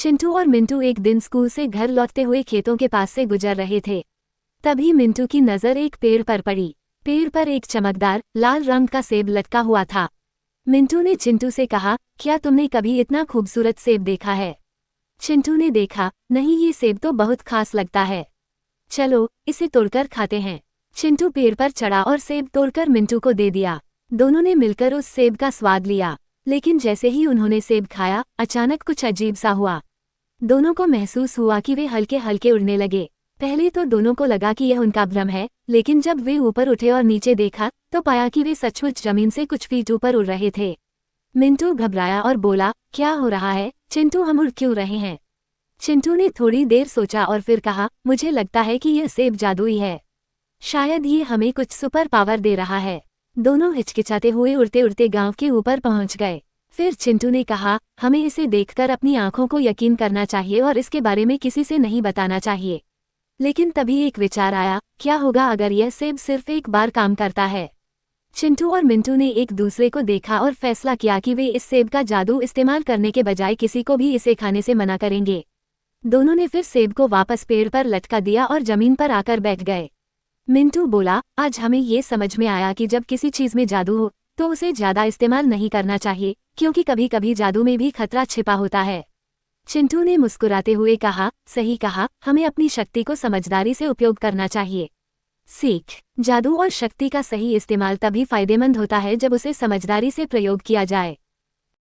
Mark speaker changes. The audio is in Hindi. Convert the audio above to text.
Speaker 1: चिंटू और मिंटू एक दिन स्कूल से घर लौटते हुए खेतों के पास से गुजर रहे थे। तभी मिंटू की नज़र एक पेड़ पर पड़ी। पेड़ पर एक चमकदार लाल रंग का सेब लटका हुआ था। मिंटू ने चिंटू से कहा, क्या तुमने कभी इतना खूबसूरत सेब देखा है? चिंटू ने देखा, नहीं, ये सेब तो बहुत खास लगता है। चलो इसे तोड़कर खाते हैं। चिंटू पेड़ पर चढ़ा और सेब तोड़कर मिंटू को दे दिया। दोनों ने मिलकर उस सेब का स्वाद लिया, लेकिन जैसे ही उन्होंने सेब खाया, अचानक कुछ अजीब सा हुआ। दोनों को महसूस हुआ कि वे हल्के हल्के उड़ने लगे। पहले तो दोनों को लगा कि यह उनका भ्रम है, लेकिन जब वे ऊपर उठे और नीचे देखा तो पाया कि वे सचमुच जमीन से कुछ फीट ऊपर उड़ रहे थे। मिंटू घबराया और बोला, क्या हो रहा है चिंटू, हम उड़ क्यों रहे हैं? चिंटू ने थोड़ी देर सोचा और फिर कहा, मुझे लगता है कि यह सेब जादुई है। शायद ये हमें कुछ सुपर पावर दे रहा है। दोनों हिचकिचाते हुए उड़ते उड़ते गांव के ऊपर पहुंच गए। फिर चिंटू ने कहा, हमें इसे देखकर अपनी आंखों को यकीन करना चाहिए और इसके बारे में किसी से नहीं बताना चाहिए। लेकिन तभी एक विचार आया, क्या होगा अगर यह सेब सिर्फ एक बार काम करता है? चिंटू और मिंटू ने एक दूसरे को देखा और फैसला किया कि वे इस सेब का जादू इस्तेमाल करने के बजाय किसी को भी इसे खाने से मना करेंगे। दोनों ने फिर सेब को वापस पेड़ पर लटका दिया और जमीन पर आकर बैठ गए। मिंटू बोला, आज हमें ये समझ में आया कि जब किसी चीज में जादू हो तो उसे ज्यादा इस्तेमाल नहीं करना चाहिए, क्योंकि कभी कभी जादू में भी खतरा छिपा होता है। चिंटू ने मुस्कुराते हुए कहा, सही कहा, हमें अपनी शक्ति को समझदारी से उपयोग करना चाहिए। सीख, जादू और शक्ति का सही इस्तेमाल तभी फायदेमंद होता है जब उसे समझदारी से प्रयोग किया जाए।